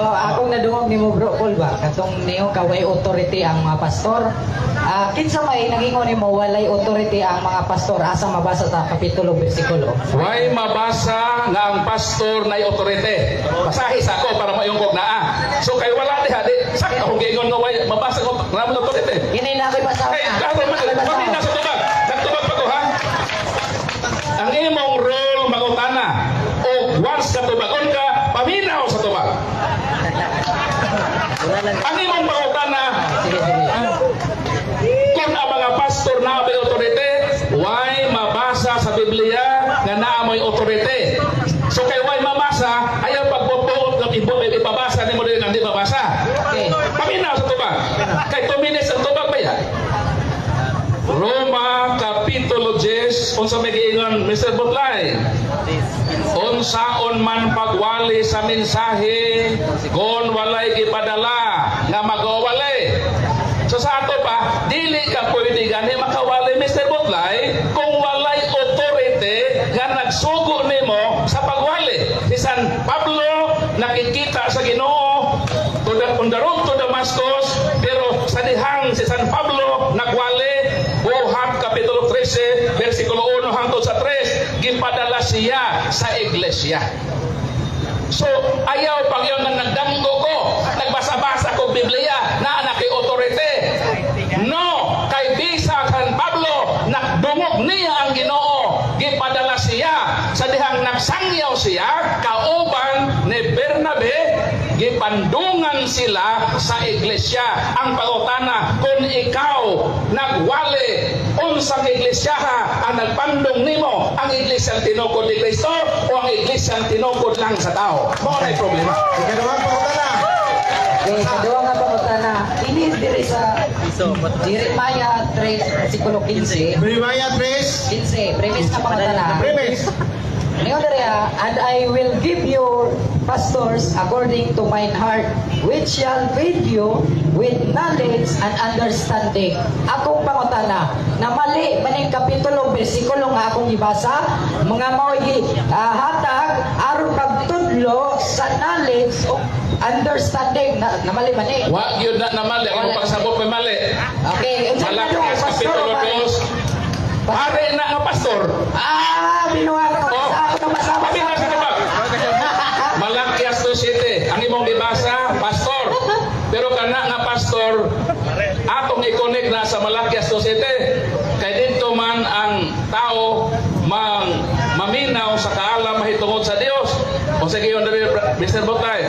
akong nadungog nimo bro Paul ba katong niyo kaway authority ang mga pastor. Kinsa may nangingon nimo walay authority ang mga pastor asa mabasa sa kapitulo bersikulo? Way mabasa nga ang pastor na authority. Pasahis ako para mayungkog na. So kay wala diha di sakto kung gingon nga way mabasa ko ramon authority. Ini na koy basa. Hey, klaro man pamina sa tubag. Nagtubag pa ko ha. Ang imong role magutana o once ka tubagon ka paminaw sa tubag. Ang imong magutana kung ang mga pastor na may authority, why mabasa sa Biblia nga naamoy authority. So kay why mabasa, ayaw pagbubuot ng ipabasa ni mo din ang di mabasa. Okay. Paminaw sa tubag. Kay 2 minutes ang tubag ba yan? Roma Kapitulo 10 unsa may giingon Mr. Butlay unsaon man pagwali sa mensahe kon walay gipadala nga magawali. So sa ato pa dili ka pwede gani makawali Mr. Butlay kung walay authority nga nagsugo nimo sa pagwali. Si San Pablo nakikita sa Ginoo on the road to Damascus, pero sa dihang si San Pablo nagwali. Buhat Kapitulo 13 versikulo 1 hangtod sa 3 gipadala siya sa iglesia. So ayaw pag yun nang nagdanggo ko nagbasa-basa ko Biblia na anak kay authority. No, kay bisa San Pablo nagdungog niya ang Ginoo, gipadala siya sa dihang nagsangyaw siya kauban ni Bernabe, gipandungan sila sa iglesia. Ang pangutana kung ikaw nagwali unsang iglesia ang nagpandong nimo, ang iglesia tinukod ni Kristo o ang iglesia tinukod lang sa tao? Mao na problema. Ikaduhang pangutana. Okay, kadua nga pangutana. Ini diri sa Jeremiah 3 versikulo 15. Jeremiah 3. 15, premise na pangutana. Premise. Ngayon diri and I will give you pastors according to mine heart, which shall feed you with knowledge and understanding. Akong pangutana, na mali maning kapitulo, bersikulo nga akong ibasa, mga mao'y hatag, aron pagtudlo sa knowledge o understanding, na mali mani. Wa gyud na namali ang pagsabot may mali. Okay, Malakas Kapitulo 2. Pare na nga pastor. binuha ko. Ako na masama Paminaw sa tubag. Malakias 2:7 ang imong gibasa pastor. Pero kana nga pastor atong i-connect na sa Malakias 2:7 kay dito man ang tao maminaw sa kaalam mahitungod sa Dios. O sige yun dali Mr. Botay.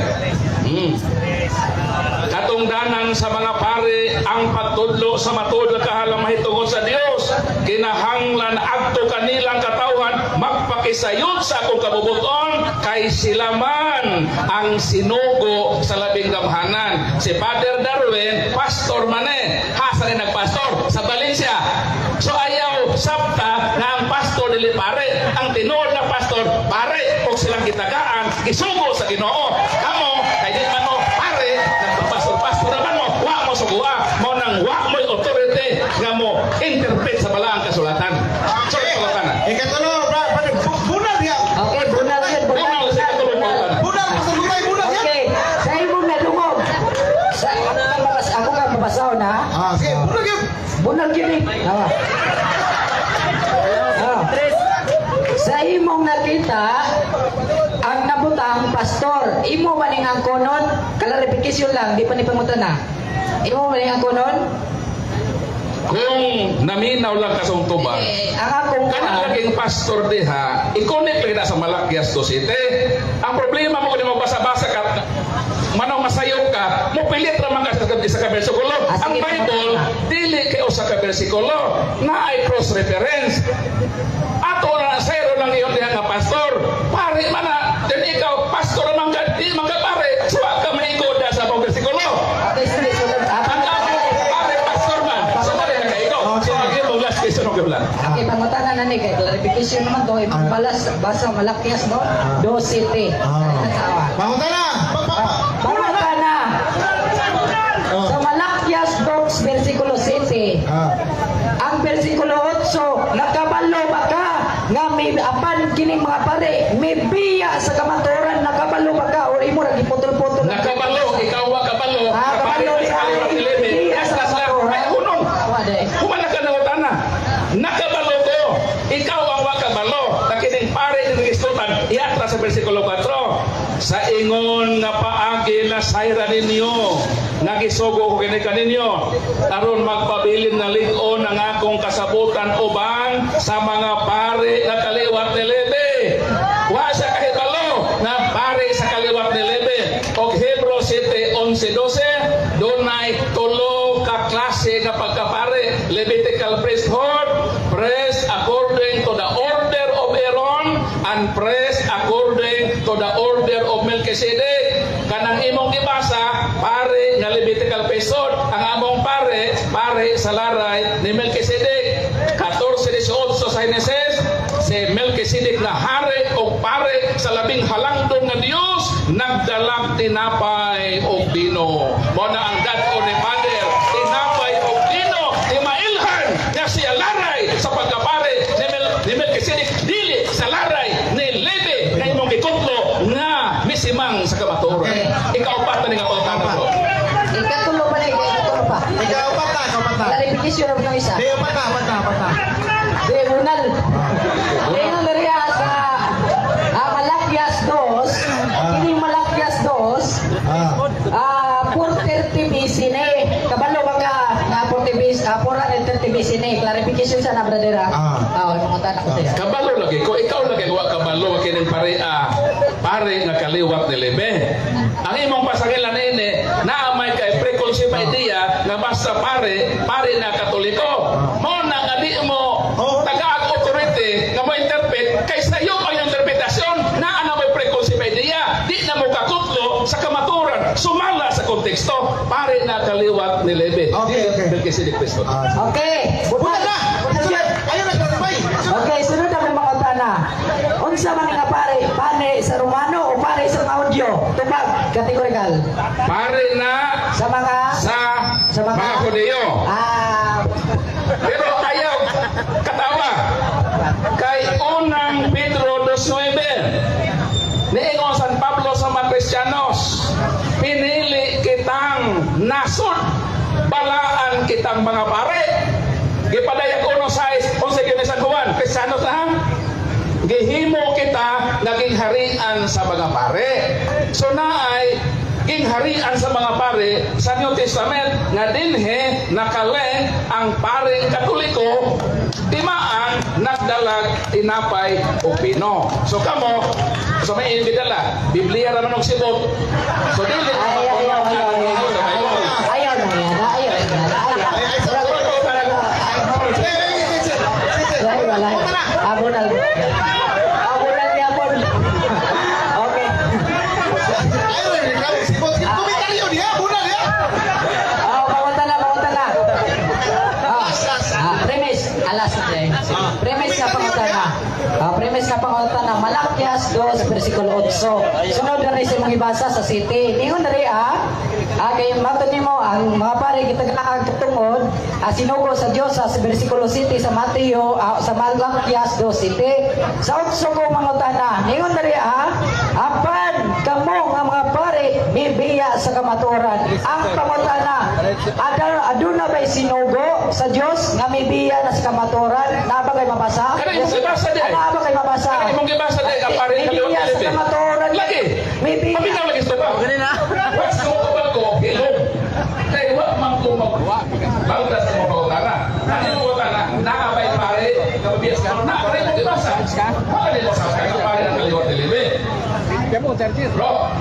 Katungdanan sa mga pare ang pagtudlo sa matud nga kaalam mahitungod sa Dios. Kinahanglan adto kanilang katawhan magpakisayod sa akong kabubuton kay sila man ang sinugo sa labing gamhanan. Si Father Darwin, pastor man hasa rin nagpastor sa Valencia. So ayaw sabta na ang pastor dili pare, ang tinuod na pastor pare og silang gitagaan gisugo sa Ginoo. Kamo kay di man mo pare nagpapastor naman mo wa mo sugua mo nang wa mo authority nga mo interpret sa balaang kasulatan. So kasulatan na. Ikatulo, bunal diya. Okay, bunal yun, bunal. Bunal sa katulong kasulatan. Bunal, pasagutay, bunal diya. Okay, sa imong nadungog. Ako ka mabasaw na. Sige, bunal yun. Bunal yun eh. Sa imong nakita, ang nabutang pastor, imo maning ang konon, clarification lang, di pa ni pangutan na. Imo maning ang konon? Kung naminaw lang kasong tubag, Ang akong kanang laging pastor diha, i-connect lang na sa Malakias 2:7. Ang problema mo kung magbasa-basa ka, manong masayop ka, mo pilit raman ka sa bersikulo. Ang sige, Bible, dili kayo sa bersikulo, na ay cross-reference. Ato na zero lang iyon diha nga pastor. Pare man na, din ikaw, pastor naman ka, di man ka pare, suwa ka mahigoda sa mga bersikulo. Okay, sige, sunod. Ang ako, pare, pastor man, so mali na kayo. So, agad mo last question ng kablan. Okay, pangutan na ni kay clarification naman to, imong balas, basa malakias, no? 2:7. Pangutana. Pangutan na. Sa Malakias 2, versikulo 7. Ang versikulo 8, nakabalo ba ka nga may apan kining mga pare, may biya sa kamaturan, nakabalo ba ka o imo ra giputol-putol. Nakabalo ginasayra ninyo, nagisugo ko kini kaninyo, aron magpabilin na lig-on ang akong kasabutan uban sa mga pare nga kaliwat ni Lebe. Wa sa kahibalo na pare sa kaliwat ni Lebe. Og Hebrew 7:11-12, dunay tulo ka klase nga pagkapare: Levitical priesthood, priest according to the order of Aaron, and priest according to the order of Melchizedek. Kanang imong gibasa, pare nga Levitical priesthood, ang among pare sa laray ni Melchizedek. 14:18 sa Genesis, si Melchizedek na hari o pare sa labing halangdong nga Dios, nagdalag tinapay o bino. Mo na ang dad-o ni Father, tinapay o bino, ni mailhan nga siya laray sa pagkapare ni Melchizedek, dili sa laray ni Lebe na imong gikutlo nga misimang sa kamaturan. Ikaw pa ni nga pagkakataon ko. Ikatulo pa na, ikatulo pa. Ikaw pata. Clarification na ng isa. Di, pata. Di, Ronald. Ngayon na rin sa Malakyas 2, ini Malakyas 2, 430 bisine. Kabalo ba ka na 430 bisine? Clarification sa na, brother. Oo, mga tanak ko sila. Kabalo lagi ko, ikaw lagi wa kabalo kining pare nga kaliwat ni Lebe. Ang imong pasangilan ini naamay kay preconceived idea nga basta pare na Katoliko. Mo na nga di mo tagaag authority nga mo interpret kay sayo ang interpretasyon na ana may preconceived idea. Di na mo kakutlo sa kamaturan, sumala sa konteksto. Pare na kaliwat ni Lebe. Okay. Melchizedek Kristo. Okay. Buta na! Ayun na, clarify! Okay, sunod ang mga utana. Unsa man nga pare sa Romano o pare sa audio? Tubag, kategorikal. Pare na Sa mga sa mga Hudyo. Pero ayaw katawa kay unang Pedro 2:9. Niingon San Pablo sa mga Kristiyanos, pinili kitang nasod, balaan kitang mga pare. Gipadayag uno size, unsa gyud ni San Juan, Kristiyanos na ha? Gihimo kita naging harian sa mga pare. So naay gingharian sa mga pare sa New Testament nga dinhe nakaleng ang pare Katoliko timaan nagdalag tinapay o pino. So kamo so may inbidala Biblia ra man og sibot. So dili Ayaw na yan. Abunal niya po. Okay. Ayun na, ikaw, sibot. Komentaryo niya, muna niya. Pamunta na. Premise. Alas na din. Premise na pamunta na. Premise na pamunta na. Malakyas 2, versikulo 8. Sunod na rin sa mga ibasa sa city. Ningon na rin kay mato nimo ang mga pare kita katungod sinugo sa Dios sa bersikulo 7 sa Mateo sa Malakyas 2:7 sa utso ko mangutana ningon diri apan kamo nga mga pare bibiya sa kamaturan ang pangutana aduna bay sinugo sa Dios nga mibiya na sa kamaturan na ba kay mabasa Kani mo gibasa di. Ano ba kay mabasa Kani mo gibasa di ka pare mibiya sa kamaturan lagi. mibiya Pabitaw lagi sa ba. ganina Pas ko ilog. Kay wa man ko magwa. Bawda sa mga utara. Ano yung utara? Nakabay pare, kabias ka. Nakabay mo gibasa. Wala din mo sa pare ng kaliwat ni Lebe. Bro.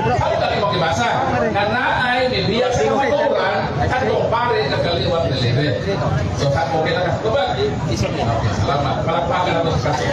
Ano tayo mo gibasa? Na ay bibiyak sa kamaturan katong pare ng kaliwat ni Lebe. So sa mo kita ka. Salamat. Palakpakan nato sa kaso.